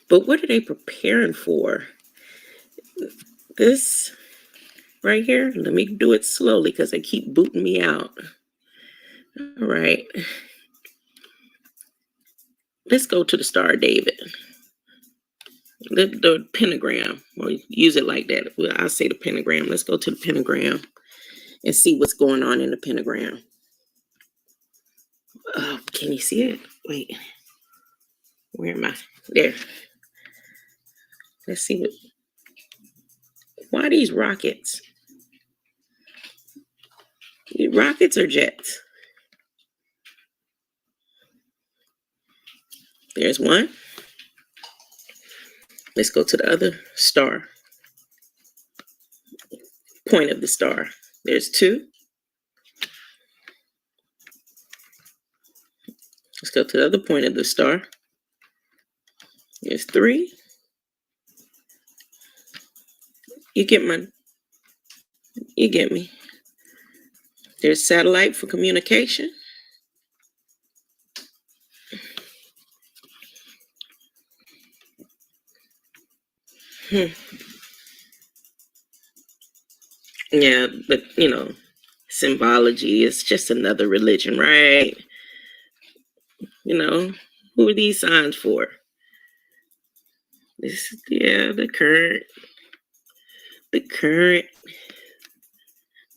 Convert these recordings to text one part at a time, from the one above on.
But what are they preparing for? This right here, let me do it slowly because they keep booting me out. All right. Let's go to the Star of David. The pentagram, or use it like that. Well, I'll say the pentagram. Let's go to the pentagram and see what's going on in the pentagram. Oh, can you see it? Wait. Where am I? There. Let's see what. Why these rockets? Rockets or jets? There's one. Let's go to the other star. Point of the star. There's two. Let's go to the other point of the star. There's three. You get me. There's satellite for communication. Yeah, but symbology is just another religion, right? Who are these signs for?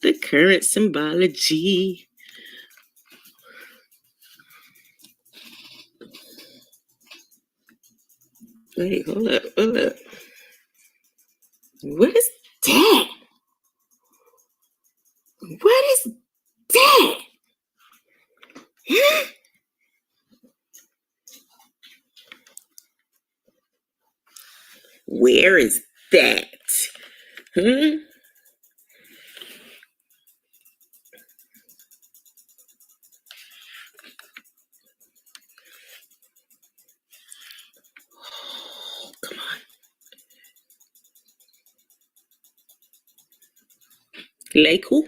The current symbology. Wait, hold up. What is that? What is that? Where is that? Oh, come on. Leiku?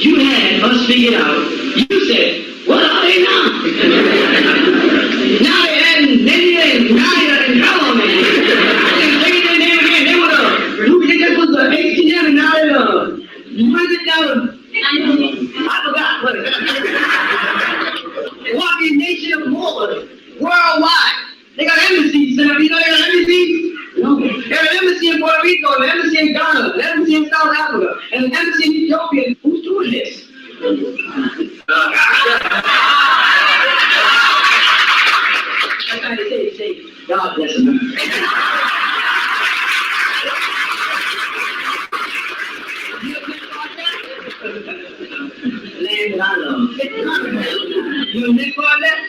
You had us figured out. You said, what are they now? Now they hadn't, now they're in government. They their name again. They were that was the HTM, and now they're what is it now? I forgot what it is. Walking nation of Moors, worldwide. They got embassies. You know they got embassies? No. They have an embassy in Puerto Rico, an embassy in Ghana, an embassy in South Africa, and an embassy in Ethiopia. Who's doing this? I'm trying to say, God bless America. Land that I love. You know next part of that?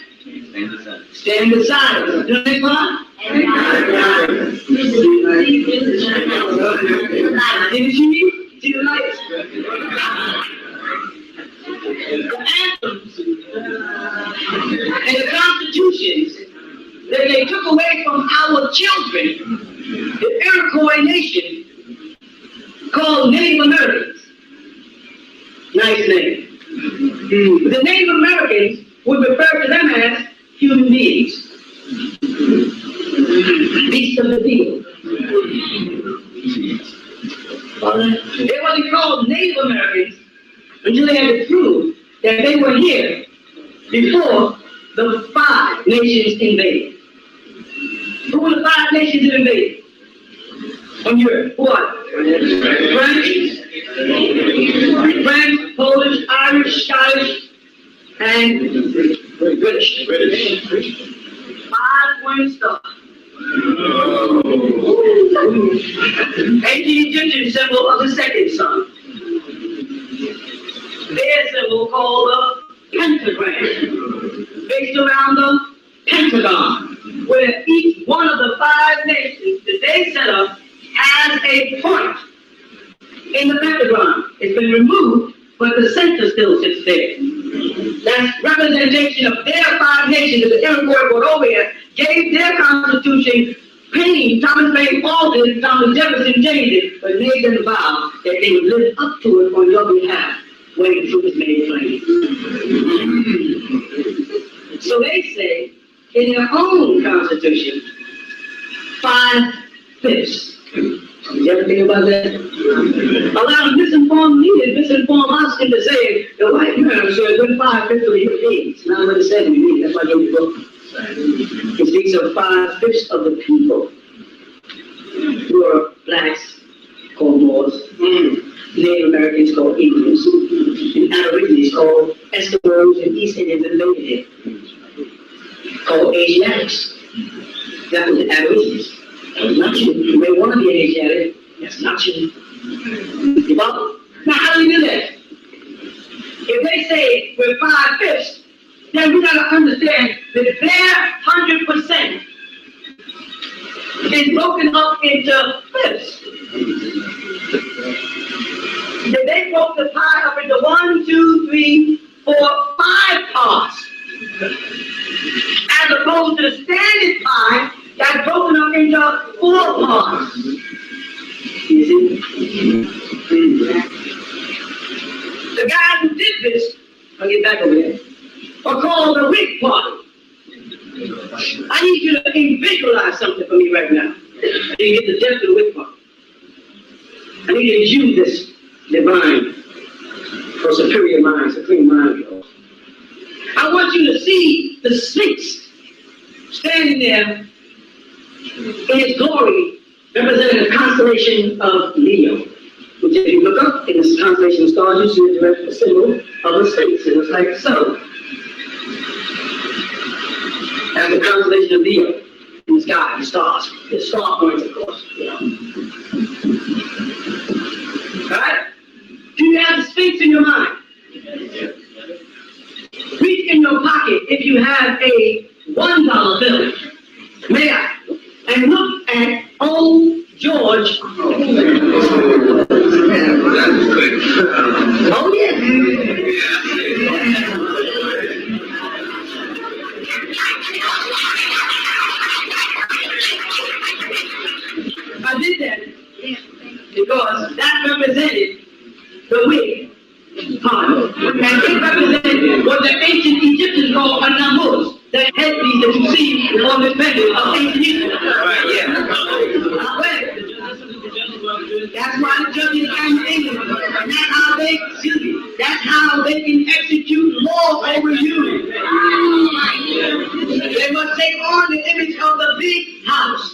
Stand beside us. You know next part? See the lights. The anthems and the constitutions that they took away from our children, the Iroquois nation, called Native Americans. Nice name. The Native Americans would refer to them as human beings. Beasts of the field. They wasn't called Native Americans until they had to prove that they were here before the 5 nations invaded. Who were the 5 nations that invaded? On Europe, what? French, Polish, Irish, Scottish, and British. 5-point star. Ancient Egyptian symbol of the second sun. Their symbol called the pentagram, based around the pentagon, where each organization that they set up has a point in the pentagon. It's been removed, but the center still sits there. That's representation of their 5 nations that the Iroquois brought over here, gave their constitution. Paine, Thomas Paine altered, Thomas Jefferson changed it, but made them vow that they would live up to it on your behalf when the truth is made plain. So they say, in their own constitution, 5/5. You ever think about that? A lot of misinformed leaders misinform us into saying the white man said when 5/5 of your days. Not what it said to me, that's why I gave the book. It speaks of 5/5 of the people who are blacks, called Moors, Native Americans called Indians, and Aborigines called Eskimos and East Indians and Native called Asiatics. That was the Aborigines. That was not you. You may want to be an Asiatic. That's not you. Now, how do we do that? If they say we're 5/5, then we gotta understand that their 100% is broken up into fifths. That they broke the pie up into 1, 2, 3, 4, 5 parts. As opposed to the standard pie that's broken up into 4 parts. You see? The guys who did this, I'll get back over there, are called the Whig Party. I need you to visualize something for me right now. I need you to get the depth of the Whig Party. I need you to use this divine or superior mind, supreme mind of yours. I want you to see the Sphinx standing there in its glory, representing the constellation of Leo. Which if you look up in this constellation of stars, you see a direct symbol of a Sphinx, and it's like so. And the constellation of Leo in the sky, the stars, the star points, of course. You know. Alright? Do you have the Sphinx in your mind? Reach in your pocket if you have a $1 bill. May I? And look at old George. Oh, yeah. I did that because that represented the Whig Party. And it represented what the ancient Egyptians called a namus, the headpiece that you see on the pendant of ancient Egypt. That's why the judges came to England. And that's how they can execute law over you. They must take on the image of the big house,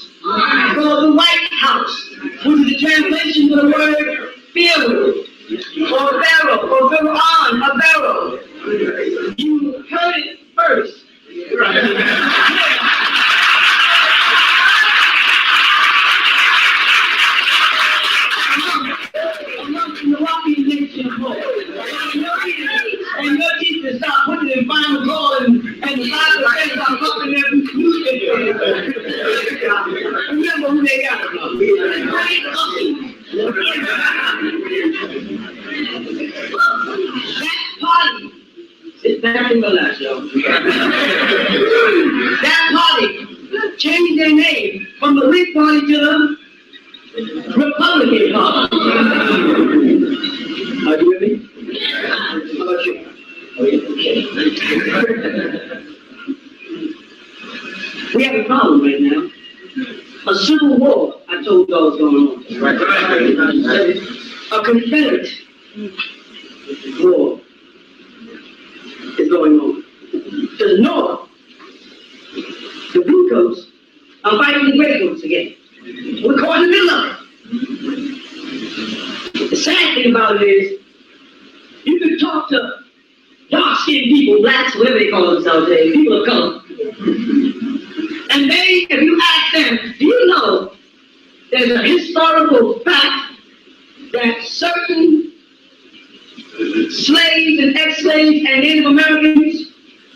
called the White House, which is the translation of the word Pharaoh, or Pharaoh, or Pharaoh, a Pharaoh. You heard it first. And your teachers start putting in final call and the Bible says start popping their newspapers. Remember who they got. That party is back in the last show. That party changed their name from the Whig Party to the Republican Party. Are you with me? How about you? Okay. We have a problem right now. A civil war, I told y'all was going on. A Confederate war is going on. To the north, the blue coats are fighting the gray coats again. We're caught in the middle of it. The sad thing about it is, you can talk to dark-skinned people, blacks, whatever they call themselves today, people of color. And they, if you ask them, do you know there's a historical fact that certain slaves and ex-slaves and Native Americans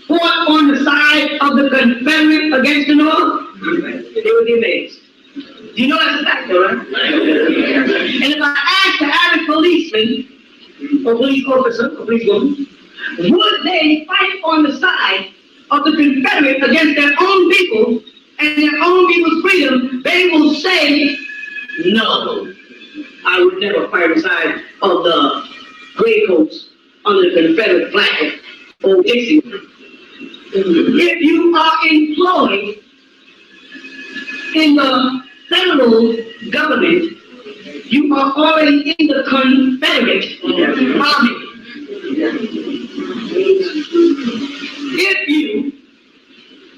fought on the side of the Confederate against the North? They would be amazed. You know that's a fact, though, right? And if I ask the average policeman, or police officer, or police woman, would they fight on the side of the Confederate against their own people and their own people's freedom, they will say, no, I would never fight on the side of the Greycoats under the Confederate flag or Dixie. If you are employed in the federal government, you are already in the Confederate Army. If you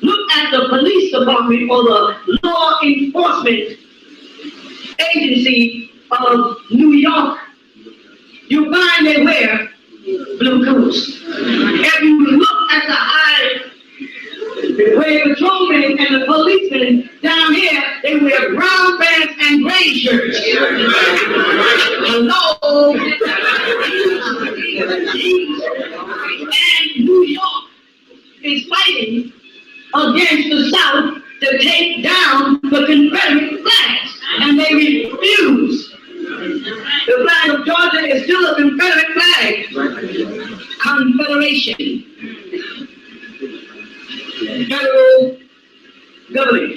look at the police department or the law enforcement agency of New York, you find they wear blue coats. If you look at the highway patrolmen and the policemen down here, they wear brown pants and gray shirts. Hello? And New York is fighting against the South to take down the Confederate flags, and they refuse. The flag of Georgia is still a Confederate flag. Confederation. Federal government.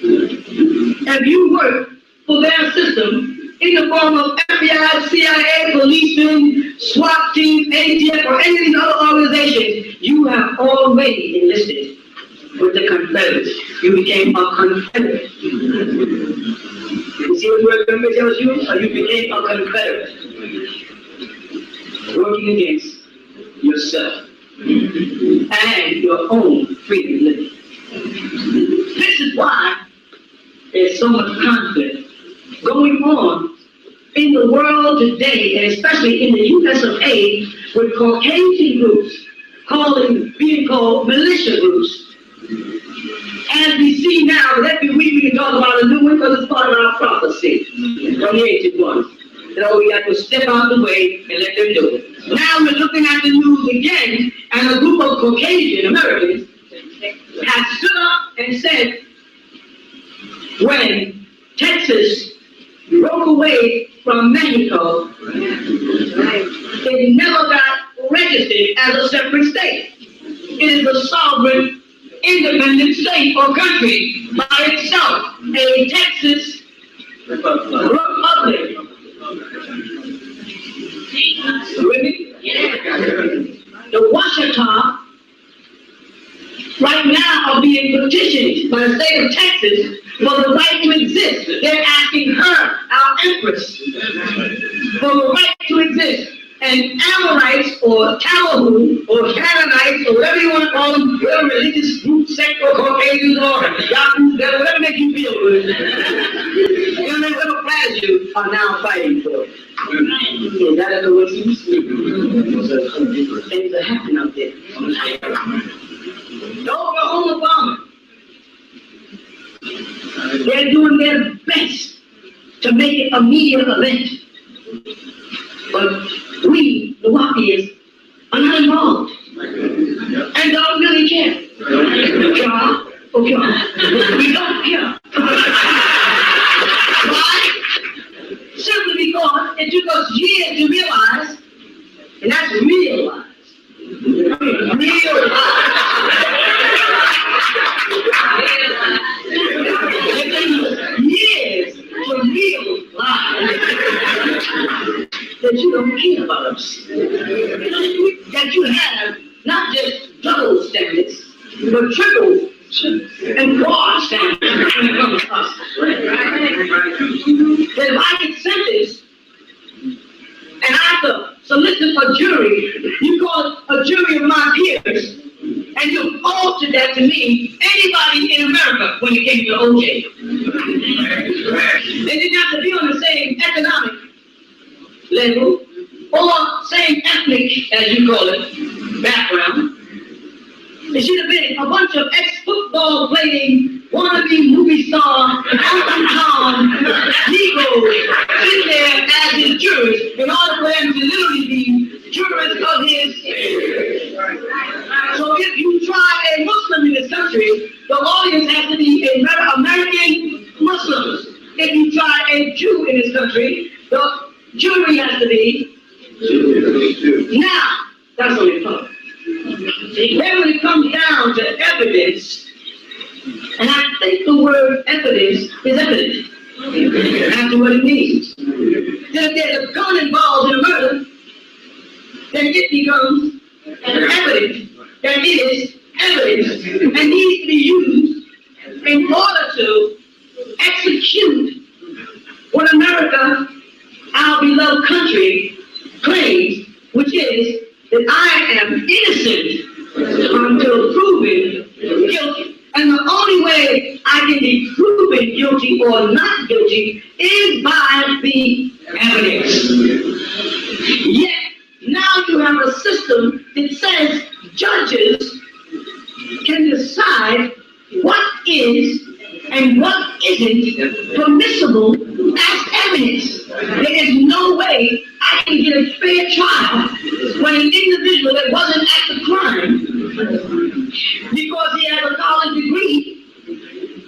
If you work for their system in the form of FBI, CIA, policemen, SWAT team, ATF, or any of these other organizations, you have already enlisted with the Confederates. You became a Confederate. You see what the government tells you? Or you became a Confederate. Working against yourself and your own freedom living. This is why there's so much conflict going on in the world today, and especially in the US of A, with Caucasian groups being called militia groups. As we see now, every week we can talk about a new one because it's part of our prophecy from the ancient ones. You know, we have to step out the way and let them do it. Now we're looking at the news again, and a group of Caucasian Americans have stood up and said, when Texas broke away from Mexico, it never got registered as a separate state. It is a sovereign, independent state or country by itself, a Texas Republic. Really? The Washita right now are being petitioned by the state of Texas for the right to exist. They're asking her, our empress, for the right to exist. And Amorites or Tawahu or Canaanites or whatever you want to call them, whatever religious group, sect or Caucasians or Yahoos, whatever makes you feel good, whatever flags you are now fighting for. Yeah, that is the way you sleep. Things are happening out there. The Oklahoma bombing. They're doing their best to make it a media event. But we, the Wapians, are not involved. And don't really care. Okay. We don't care. Why? Simply because it took us years to realize, and that's realize. Years to realize that you don't care about us. That you have not just double standards, but triple and quad standards when it comes to us. That if I get sentenced and I have to solicit a jury, you call it a jury of my peers, and you altered that to me, anybody in America when it came to OJ. They didn't have to be on the same economic level or same ethnic, as you call it, background. It should have been a bunch of ex-football playing, wannabe movie star, Uncle Tom, Negroes sitting there as his jurors in order for them to literally be jurors of his. So if you try a Muslim in this country, the audience has to be American Muslims. If by a Jew in this country, the jury has to be. Now, that's what it comes. Then when it comes down to evidence, and I think the word evidence is evident. That's what it means. If there's a gun involved in a murder, then it becomes evidence. That is evidence and needs to be used in order to execute what America, our beloved country, claims, which is that I am innocent until proven guilty. And the only way I can be proven guilty or not guilty is by the evidence. Yet, now you have a system that says judges can decide what is and what isn't permissible as evidence. There is no way I can get a fair trial when an individual that wasn't at the crime, because he has a college degree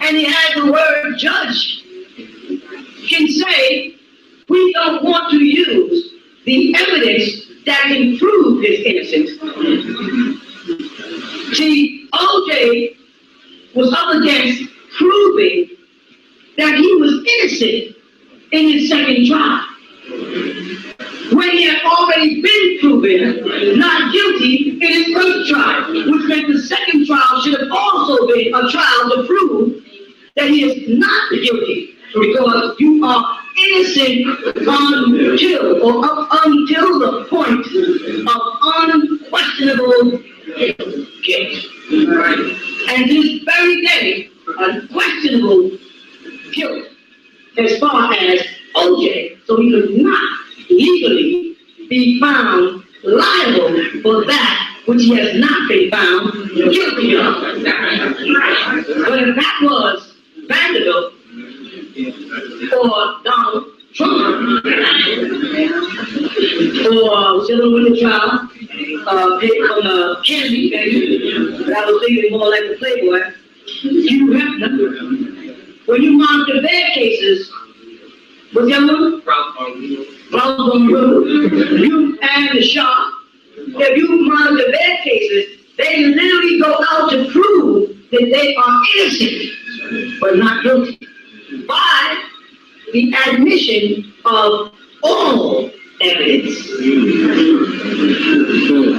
and he has the word judge, can say, we don't want to use the evidence that can prove his innocence. See, OJ was up against proving that he was innocent in his second trial, when he had already been proven not guilty in his first trial, which meant the second trial should have also been a trial to prove that he is not guilty, because you are innocent until the point of unquestionable guilt. And this very day, unquestionable guilt as far as OJ, so he could not legally be found liable for that which he has not been found guilty of. But if that was Vanderbilt or Donald Trump, or Senator Winter trial, from Kennedy, but I was thinking more like the Playboy, you have nothing. When you monitor their cases, what's the other one? Problem you and the Shaw, if you monitor their cases, they literally go out to prove that they are innocent, but not guilty, by the admission of all evidence. You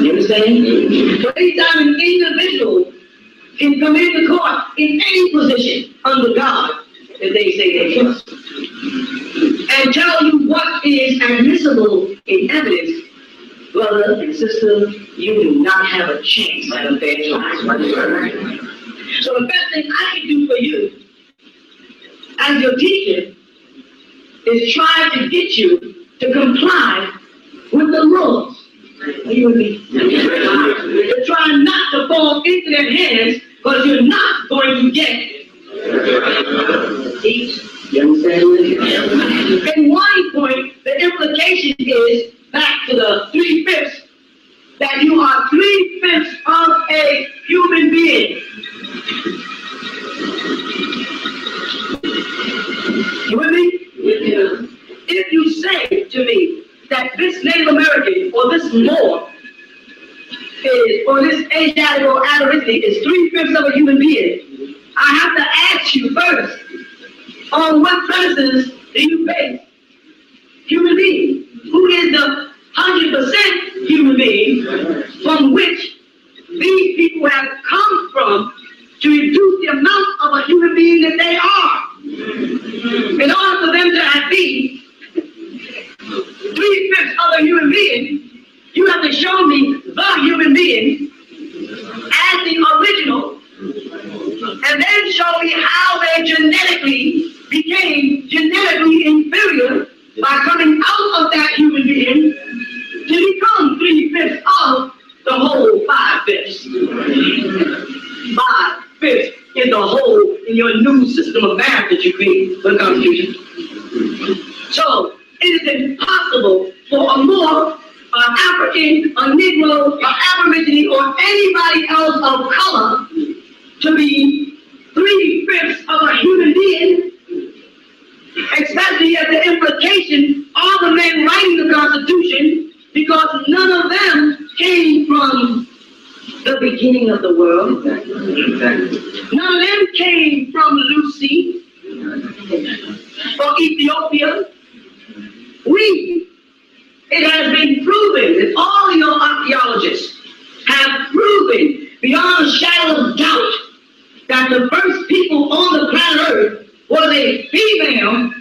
understand? So anytime an individual can come into court in any position under God that they say they trust, and tell you what is admissible in evidence, brother and sister, you do not have a chance at a fair trial. So the best thing I can do for you as your teacher is try to get you to comply with the laws. Are you with me? To try not to fall into their hands, because you're not going to get it. You understand? In one point, the implication is back to the 3/5, that you are 3/5 of a human being. You with me? Yeah. If you say to me that this Native American or this Moor is, or this Asiatic or Aborigine is 3/5 of a human being, I have to ask you first, on what premises do you base human being? Who is the 100% human being from which these people have come from to reduce the amount of a human being that they are? In order for them to be 3/5 of a human being, you have to show me the human being as the original, and then show me how they genetically became genetically inferior by coming out of that human being to become 3/5 of the whole 5/5. 5/5 is the whole in your new system of math that you create for the Constitution. So it is impossible for a Moor, an African, a Negro, an Aborigine, or anybody else of color to be 3/5 of a human being Especially as the implication, all the men writing the Constitution, because none of them came from the beginning of the world. None of them came from Lucy or Ethiopia. It has been proven, and all your archaeologists have proven beyond a shadow of doubt that the first people on the planet Earth was a female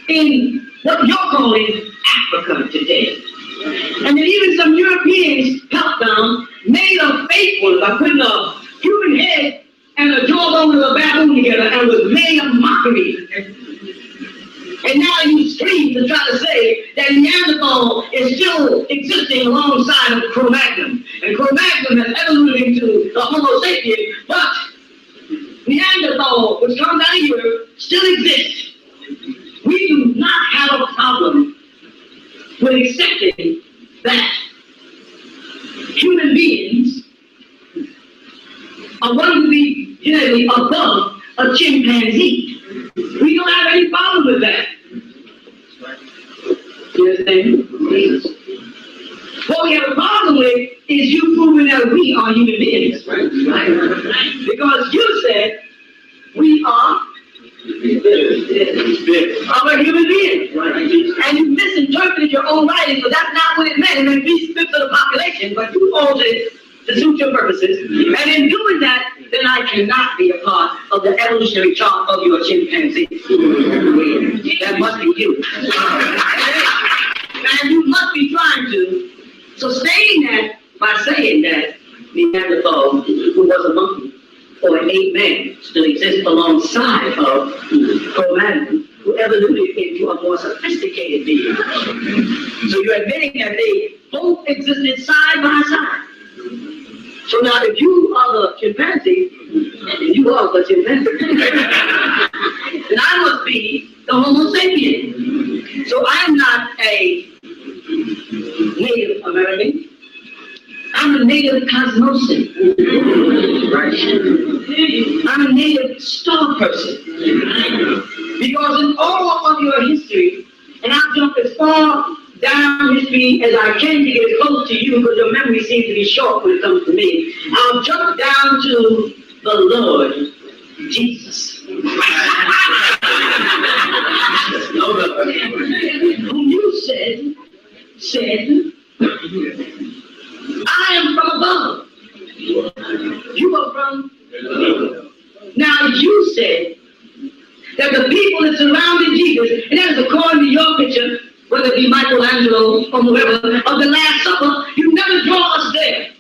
in what you're calling Africa today. And then even some Europeans helped them, made a fake one by putting a human head and a jawbone of a baboon together, and was made a mockery. And now you scream to try to say that Neanderthal is still existing alongside of Cro-Magnon. And Cro-Magnon has evoluted into the Homo sapien, but Neanderthal, which comes out of Europe, still exists. We do not have a problem with accepting that human beings are going to be genetically above a chimpanzee. We don't have any problem with that. You understand? What we have a problem with is you proving that we are human beings. Because you said we are a human being. And you misinterpreted your own writing, so that's not what it meant. It meant be fifth of the population, but you altered it to suit your purposes. And in doing that, then I cannot be a part of the evolutionary chart of your chimpanzee. That must be you. And you must be trying to sustain that by saying that Neanderthal, who was a monkey or an ape man, still exists alongside of Cro-Magnon, who evoluted into a more sophisticated being. So you're admitting that they both existed side by side. So now if you are the chimpanzee, and you are the chimpanzee, then I must be the Homo sapien. So I am not a Native American. I'm a native Cosmosian. I'm a native star person. Because in all of your history, and I'll jump as far down history as I can to get close to you, because your memory seems to be short when it comes to me. I'll jump down to the Lord Jesus. Whom you said, I am from above. You are from below. Now you said that the people that surrounded Jesus, and that is according to your picture, whether it be Michelangelo or whoever, of the Last Supper, you never draw us there.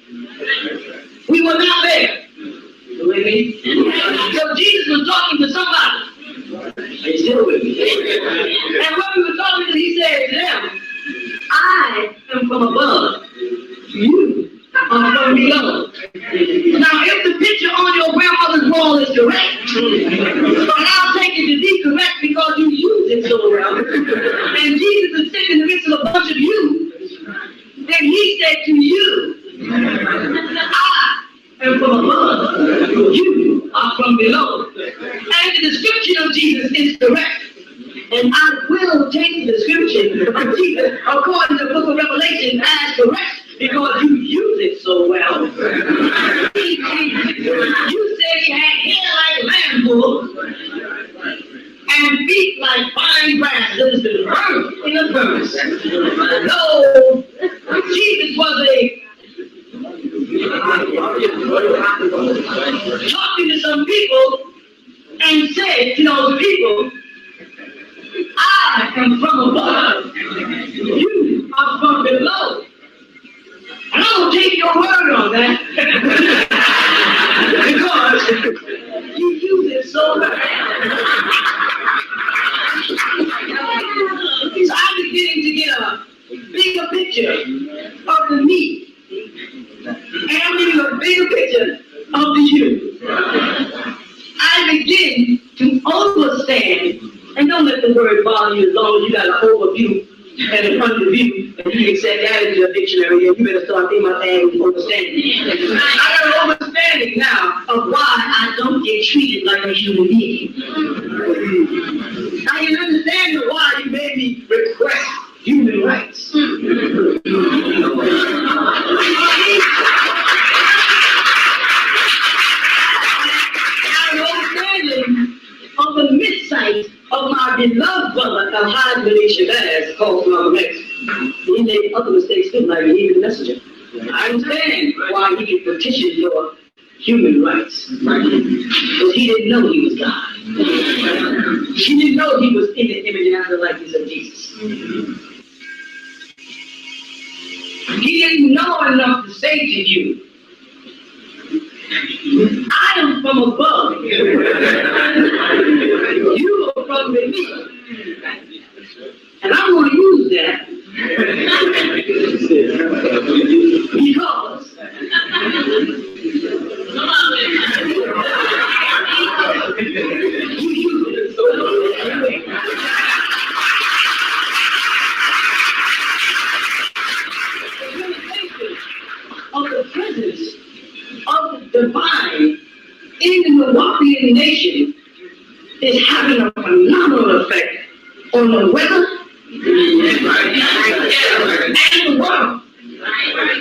We were not there. You with me? So Jesus was talking to somebody. Are you still with me? And when we were talking to, he said to them, I am from above. You are from below. Now, if the picture on your grandmother's wall is correct, but I'll take it to be correct because you use it so well, and Jesus is sitting in the midst of a bunch of you, then he said to you, I am from above, you are from below. And the description of Jesus is correct. And I will take the description of Jesus according to the book of Revelation as correct because you use it so well. You said he had hair like lamb wool and feet like fine grass that has been burnt in a furnace. No, Jesus was talking to some people and said to those people, I am from above. You are from below. And I will take your word on that. Because you use it so well. So I'm beginning to get a bigger picture of the me. And I'm getting a bigger picture of the you. I begin to understand. And don't let the word bother you as long as you got an overview and a front view, and you can set that into your dictionary, and you better start thinking about that and understanding. I got an understanding now of why I don't don't get treated like a human being. I can understand why you made me request human rights. On the mid-site of my beloved brother, Al-Haj Shabazz, called Malcolm X. He made other mistakes too, like he was a messenger. I understand why he could petition for human rights. Because he didn't know he was God. He didn't know he was in the image and after the likeness of Jesus. He didn't know enough to say to you, I am from above. You are from beneath. And I'm going to use that because of the presence of the divine in the Milwaukeean nation is having a phenomenal effect on the weather and the world.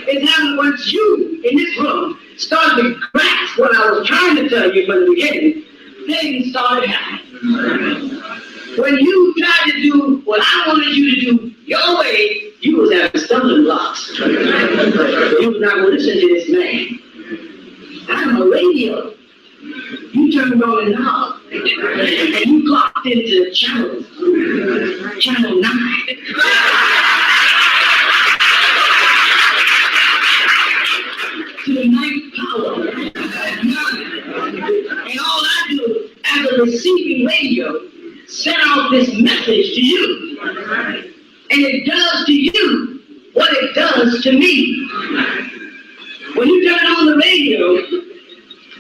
It's happening once you in this room start to grasp what I was trying to tell you from the beginning. Things started happening. When you tried to do what I wanted you to do your way, you was having stumbling blocks. You was not going to listen to this man. I'm a radio. You turned on the knob and you clocked into the channel 9. To the ninth power. And all I do as a receiving radio, send out this message to you. And it does to you what it does to me. When you turn on the radio,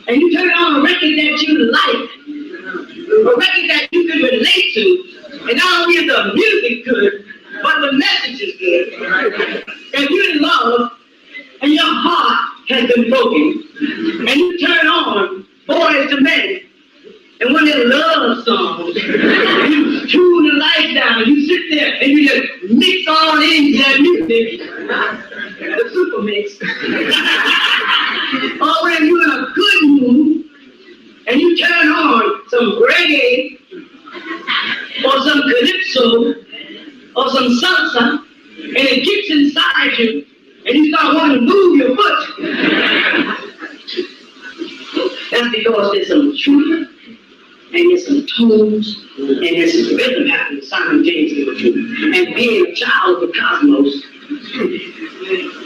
and you turn on a record that you like, a record that you can relate to, and not only is the music good, but the message is good. If you're in love, and your heart has been broken, and you turn on Boys to Men, and one of their love songs, you tune the lights down, and you sit there, and you just mix all into that music, the super mix. Or when you're in a good mood, and you turn on some reggae, or some calypso, or some salsa, and it gets inside you, and you start wanting to move your foot. That's because there's some truth, and there's some tones, and there's some rhythm happening simultaneously with you. And being a child of the cosmos,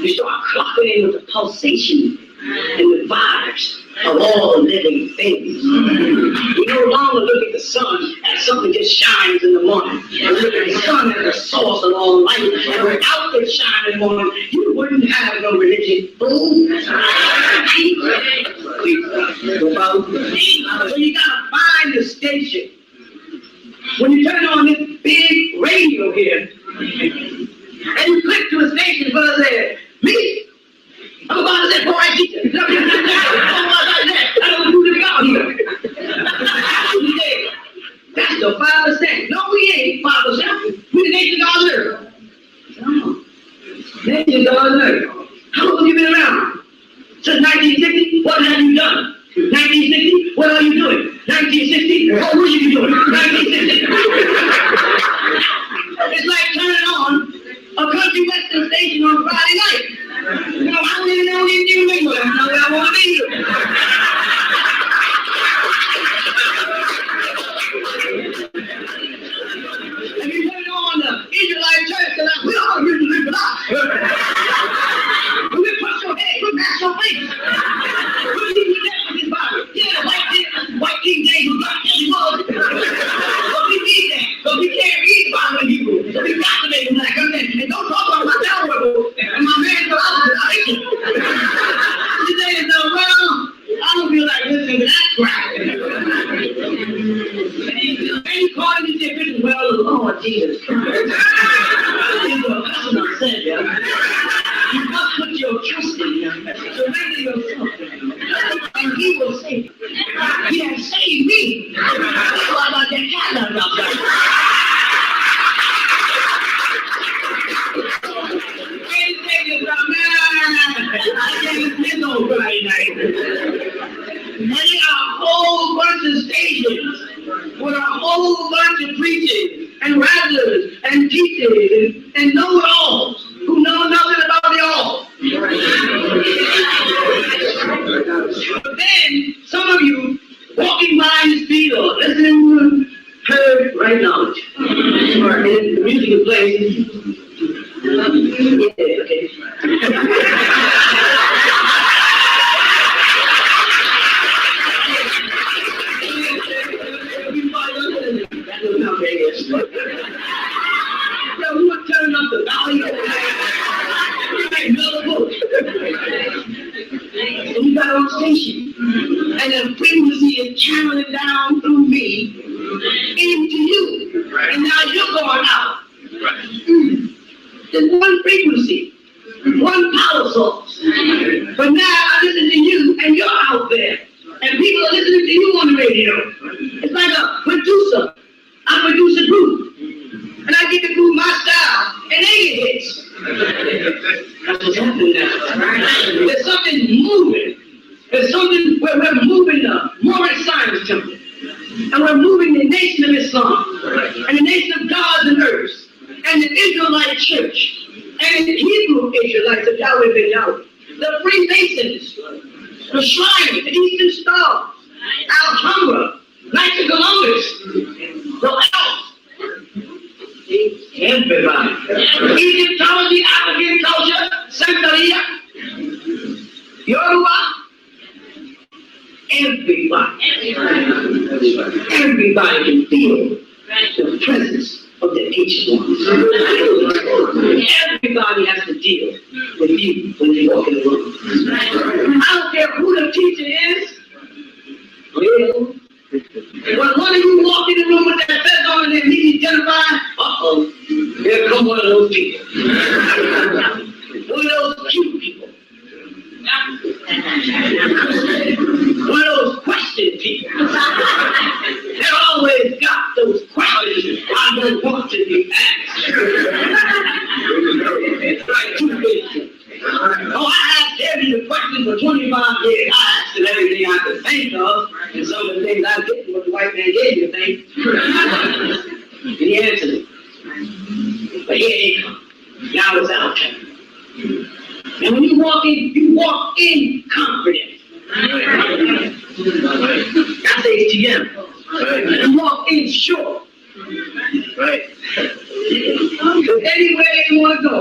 you start clocking in with the pulsation and the vibes of all living things. You no longer look at the sun as something just shines in the morning. You look at the sun as the source of all life. And without the shine in the morning, you wouldn't have no religion. Boom. So you gotta find the station. When you turn on this big radio here, and you click to a station, brother said, me, I'm about to say, boy, I teach you. I don't do the God here. That's the 5%. No, we ain't 5%. We the nation of God's earth. No. Nation of God's earth. How long have you been around? Since 1960? What have you done? 1960? What are you doing? 1960? What will you be doing? 1960? It's like turning on a country western station on Friday night. You know, I don't even know anything to make with it. I know that I want to be here. And you turn on the Israelite church, and we all really live it up. We push your head, we mash your face. We do that with this body. Yeah, white King James was black as he was. But we need that. But we can't read the Bible in Hebrew. So we got to make them black. And don't talk about my downward and my man for opposite. I hate you. You say it's well, I don't feel like listening to that crap. And you call him and say, "Bishop, well, the Lord Jesus Christ." That's what I said, yeah. You must put your trust in him. Surrender yourself to him. And he will save you. He has saved me. That's why I got that catalog out there. Anything is a man. I can't get no Friday night. And a whole bunch of stations with a whole bunch of preachers and rattlers and teachers and know-it-alls who know nothing about the all. But then some of you walking by in the street or listening to heard right knowledge or in the music is playing. Yeah, okay. So we were turning up the volume. And we got on station. And the frequency is channeling down through me into you. And now you're going out. There's one frequency, one power source. But now I listen to you and you're out there. And people are listening to you on the radio. It's like a producer. I produce a group. And I get to do my style. And they get hits. That's what's happening now. There's something moving. There's something where we're moving the Moorish science temple. And we're moving the nation of Islam. And the nation of gods and earths. And the Israelite church. And the Hebrew Israelites of Yahweh ben Yahweh. The Freemasons. The Shrine, the Eastern Star. Alhambra. Knights of Columbus. The Elf. Everybody. Egyptology, African culture, Santeria, Yoruba. Everybody can feel the presence of the ancient ones. Everybody has to deal with you when you walk in the room. I don't care who the teacher is. Well, when one of you walk in the room with that vest on and then he identified, here come one of those people. One of those cute people. One of those question people. They always got those questions I don't want to be asked. Like two bitches. Oh, I asked every question for 25 years. I asked him everything I could think of, and some of the things I didn't, what the white man gave me to think. And he answered it. But here they come. Now it's our turn. And when you walk in confident. I say it's together. You walk in sure. Right? Because anywhere you want to go,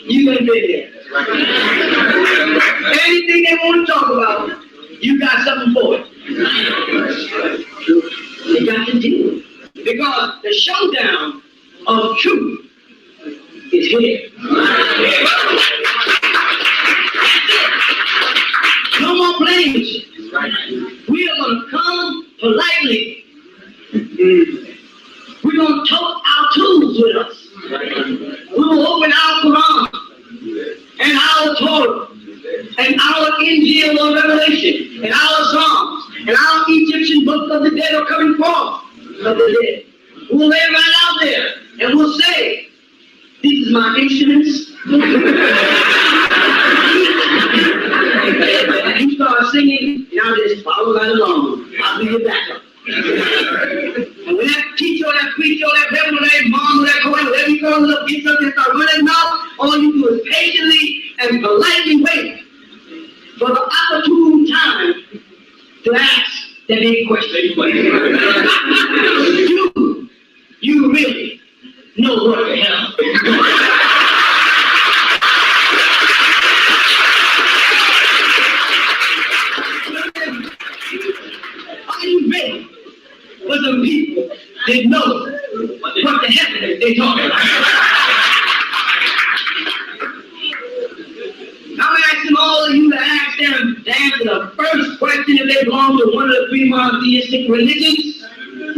you're going to be there. Anything they want to talk about, you got something for it. They got to deal with it. Because the showdown of truth is here. No more playing. We are going to come politely. We're going to tote our tools with us. We will open our Quran and our Torah and our Injil of Revelation and our Psalms and our Egyptian book of the dead are coming forth of the dead. We'll lay right out there and we'll say, these are my instruments. And you start singing, and I'll just follow right along. I'll be your backup. And when that teacher or that preacher or that reverend or that mom or that coin, whatever you call it, get something and start running out, all you do is patiently and politely wait for the opportune time to ask that big question. You really know what the hell. Are you ready for some people that know what the heck they're talking about? I'm asking all of you to ask them to answer the first question if they belong to one of the three monotheistic religions,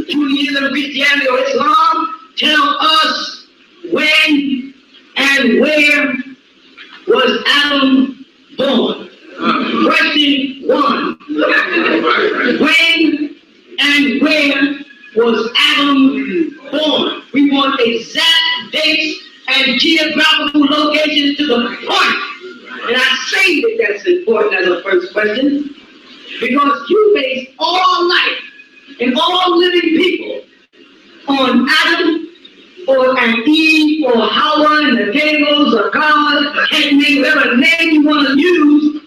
Judaism, Christianity, or Islam. Tell us when and where was Adam born? Question 1. When Adam born. We want exact dates and geographical locations to the point. And I say that that's important as a first question because you base all life and all living people on Adam or an Eve or Hawa and the tables or God, and whatever name you want to use.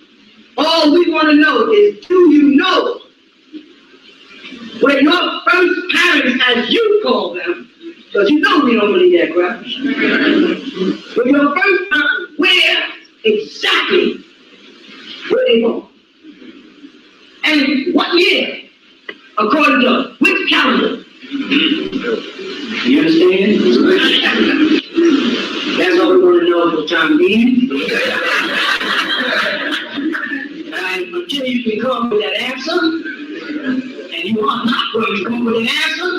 All we want to know is, do you know where your first parents, as you call them, because you know we don't believe that crap, but your first parents, where exactly were they born? And what year? According to which calendar? You understand? That's all we want to know for the time being. And until you can come up with that answer, and you are not going to come up with an answer,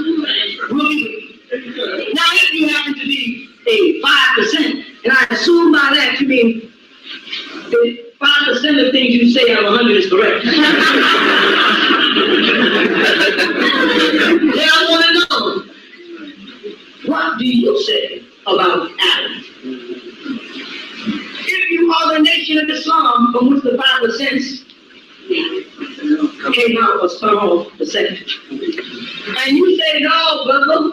we'll leave it. Now, if you happen to be a 5%, and I assume by that you mean that 5% of things you say out of 100 is correct. Then I want to know, what do you say about Adam? If you are the nation of Islam, from which the 5% came out or spun off the second, and you say, no, brother,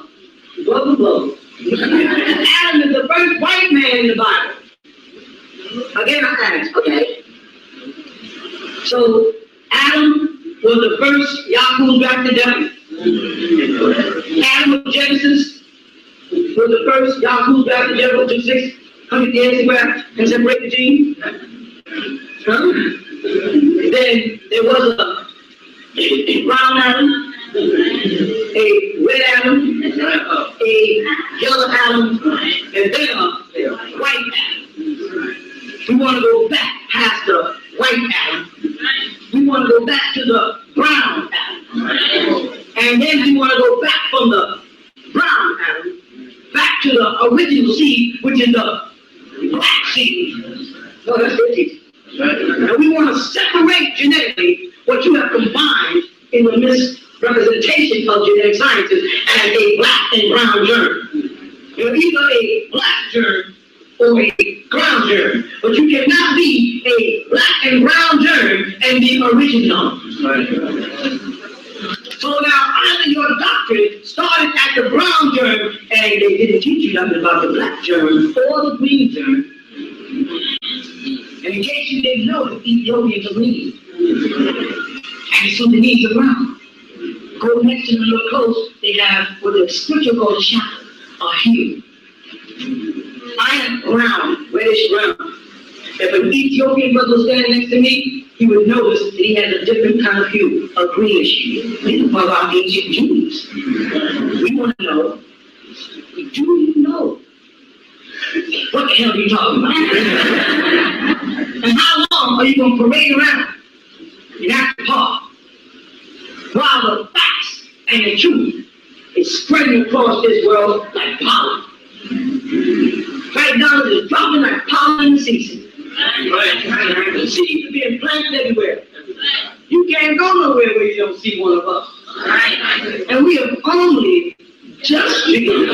Adam is the first white man in the Bible. Again, I ask, okay. So, Adam was the first Yahuwah back to devil. Adam of Genesis was the first Yahuwah back to devil, took 600 years to grab and separate the gene. Then there was a brown Adam, a red Adam, a yellow Adam, and then a white Adam. We want to go back past the white Adam. We want to go back to the brown Adam. And then we want to go back from the brown Adam back to the original seed, which is the black seed. No, that's the seed. And we want to separate genetically what you have combined in the misrepresentation of genetic sciences as a black and brown germ. You're either a black germ or a brown germ, but you cannot be a black and brown germ and be original. So now either your doctrine started at the brown germ and they didn't teach you nothing about the black germ or the green germ. And in case you didn't know, the Ethiopians are green. And Sudanese are brown. Go next to the little close, they have what the scripture calls shadow, or hue. I am brown, reddish brown. If an Ethiopian brother was standing next to me, he would notice that he had a different kind of hue, a greenish hue. These are our ancient Jews. We want to know, do you know? What the hell are you talking about? And how long are you going to parade around in Africa Park while the facts and the truth is spreading across this world like pollen? Right now it is dropping like pollen in the season. The seeds are being planted everywhere. You can't go nowhere where you don't see one of us. And we have only just begun.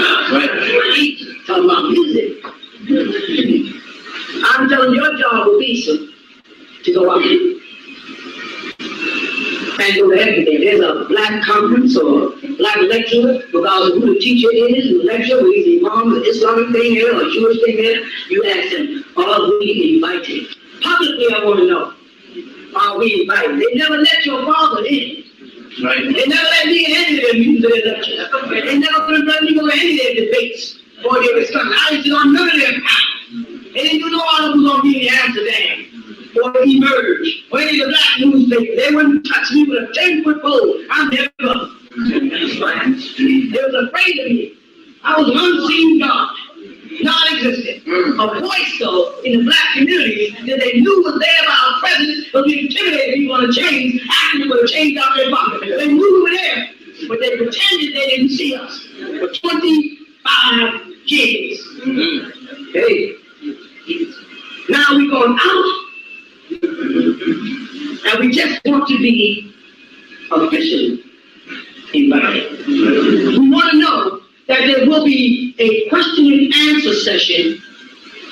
Talking about music. I'm telling your job will be to go out and do everything. There's a black conference or black lecturer, regardless of who the teacher is, the lecturer, whether he's Imam, an Islamic thing here, or Jewish thing here, you ask them, are we invited? Publicly, I want to know, are we invited? They never let your father in. Right. They never let me in any of their music lectures. They never let me go to any of their debates or their discussions. I used to on none of them. They didn't do no other was going to be in Amsterdam or Emerge or any of the black newspapers. They wouldn't touch me with a 10-foot pole. I'm never. They was afraid of me. I was an unseen God, non-existent. A voice, though, in the black community that they knew was there by our presence, but we intimidated people on a change after we would have changed out their pocket. They knew we were there, but they pretended they didn't see us for 25 years. Hey. Now we're going out, and we just want to be officially environment. We want to know that there will be a question and answer session,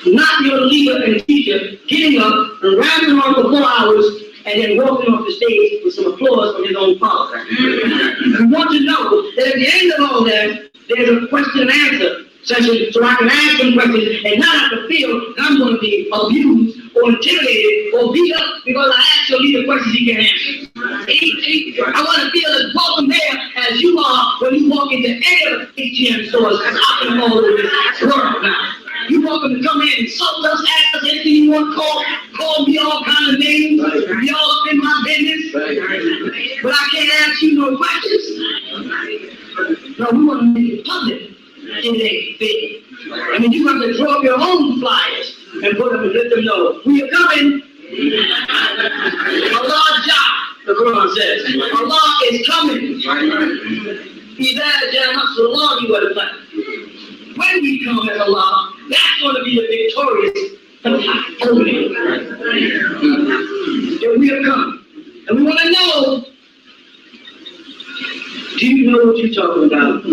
not your leader and teacher getting up and rambling on for 4 hours and then walking off the stage with some applause from his own father. We want to know that at the end of all that, there's a question and answer session so I can ask some questions and not have to feel that I'm going to be abused or intimidated or beat up because I asked your leader questions he can't answer. I want to feel as welcome there as you are when you walk into any of the ATM stores popping all over this world now. You're welcome to come in and insult us, ask us anything you want, call me all kind of names, be all up in my business, but I can't ask you no questions. No, we want to make it public. It ain't big. I mean, you have to draw up your own flyers and put them and let them know we are coming. Allah Jah, the Quran says. Allah is coming. Be that Jannah, so long you are the plan. When we come as Allah, that's going to be the victorious opening. That we have come. And we want to know, do you know what you're talking about?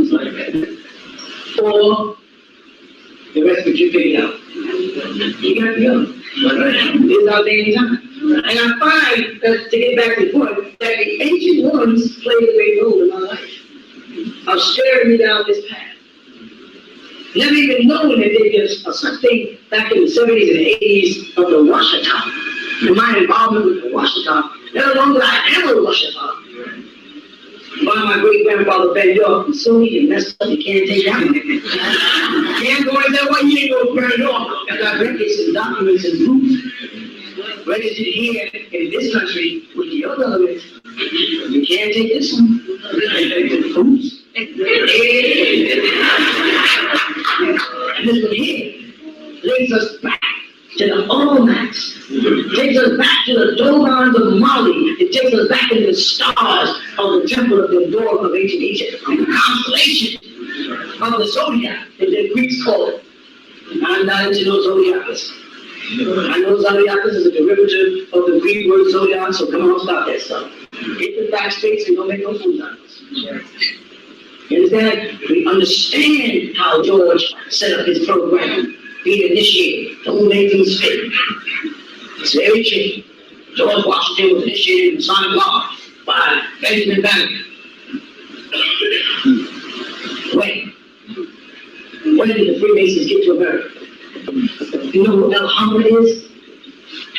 Or the rest of you figure it out. You got to go. It's our day and time. And I find that, to get back to the point, that the ancient ones played a great role in my life of staring me down this path. Never even knowing that they did something back in the 70s and 80s of the Washington. And my involvement with the Washington. Never long that I am a Washington. One of my great-grandfather Ben York, so he can mess up, you can't take that one. You can't go in that way, you ain't gonna burn it off. And I records and documents and proofs registered here in this country with the other government. You can't take this one. Proofs. And this one here leads us back to the Olmecs. Takes us back to the Dogons of Mali. It takes us back into the stars of the temple of the door of ancient Egypt. The constellation of the zodiac that the Greeks call it. I'm not into those zodiacs. I know zodiacus is a derivative of the Greek word zodiac, so come on, stop that stuff. Get the back space and don't make no fools out of us. You understand? We understand how George set up his program, being initiated, don't make things fit. It's very true. George Washington was initiated in Sonic Law by Benjamin Banneker. When did the Freemasons get to America? You know who Alhambra is?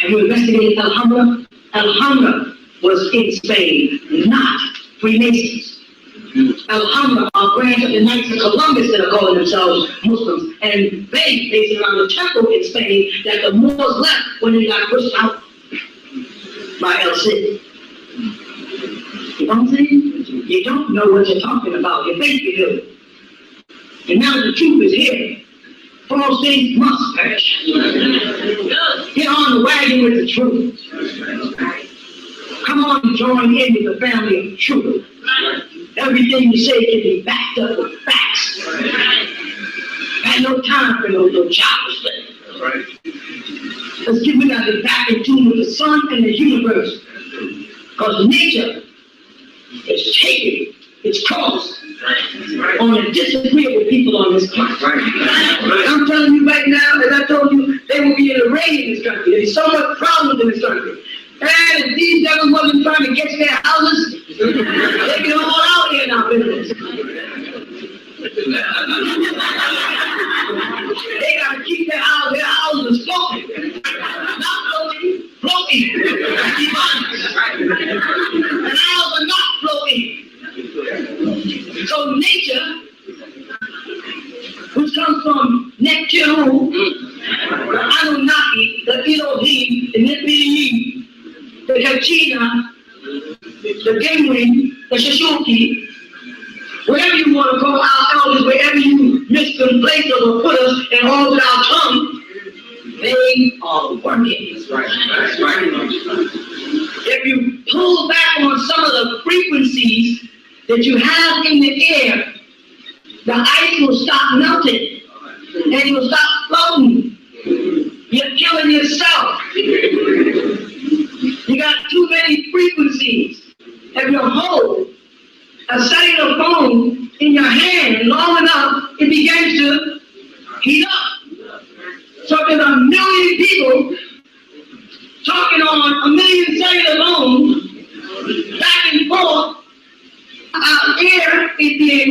Have you investigated Alhambra? Alhambra was in Spain, not Freemasons. Alhambra are branch of the Knights of Columbus that are calling themselves Muslims, and they based around the temple in Spain that the Moors left when they got pushed out by El Cid. You know what I'm saying? You don't know what you're talking about. You think you do. And now the truth is here. False things must perish. Get on the wagon with the truth. Come on and join in with the family of truth. Everything you say can be backed up with facts. I had no time for no childish things. Let's get rid of it back in tune with the sun and the universe. Because nature is taking its course on the disagreeable people on this planet. I'm telling you right now, as I told you, they will be in a raid in this country. There's so much problems in this country. And if these devils wasn't trying to get their houses, they get all out here in our business. They gotta keep their houses floating. Not floating, floating. Keep honest. And ours are not floating. So nature, which comes from Neptune, the Anunnaki, the Elohim, the Nephilim, the Hechina, the Gengwin, the Shoshoki, whatever you want to call our elders, wherever you misplace us or put us and hold our tongue, they are working. That's right. If you pull back on some of the frequencies that you have in the air, the ice will stop melting and you will stop floating. You're killing yourself. You got too many frequencies. If you hold a setting of talking about a million people, talking on a million cellular phones, back and forth. Our air is being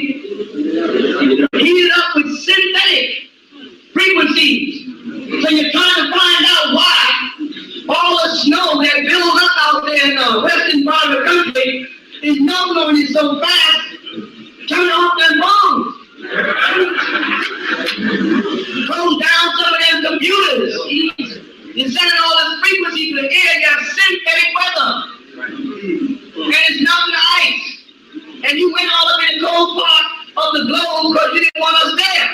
heated up with synthetic frequencies. So you're trying to find out why all the snow that builds up out there in the western part of the country is melting so fast. Turn off their phones. Close down some of their computers. You're sending all this frequency to the air. You have synthetic weather. And it's melting the ice. And you went all up in the cold part of the globe because you didn't want us there.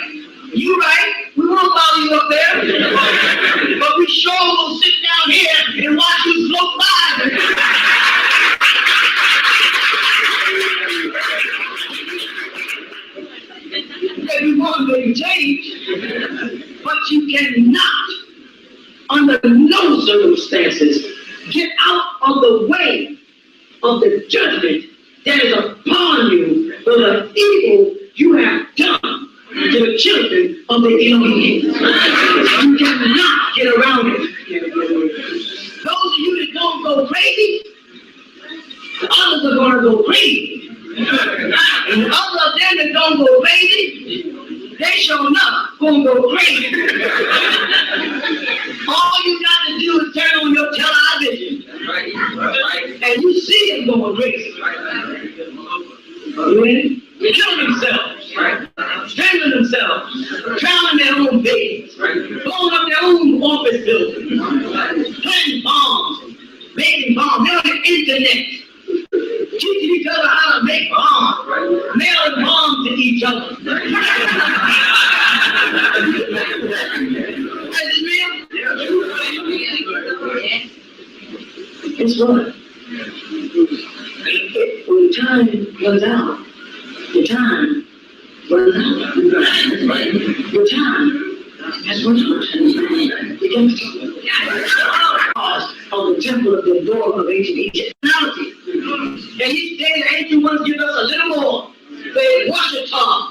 You right. We won't follow you up there. But we sure will sit down here and watch you float by. Everyone will change. But you cannot, under no circumstances, get out of the way of the judgment that is upon you for the evil you have done to the children of the Elohim. You cannot get around it. Those of you that don't go crazy, others are going to go crazy. And others of them that don't go crazy, they sure enough going to go crazy. All you got to do is turn on your television. And you see it going crazy. You killing themselves, strangling themselves, drowning their own babies, blowing up their own office buildings, planting bombs, making bombs. They're on the internet, teaching each other how to make bombs, mailing bombs to each other. Is it real? It's right. When time runs out, the time runs out. Your time has run out. You can of the temple of the door of ancient Egypt. And each day the ancient ones give us a little more. They wash a tongue.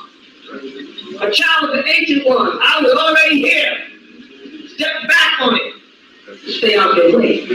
A child of the ancient ones. I was already here. Step back on it. Stay out their way.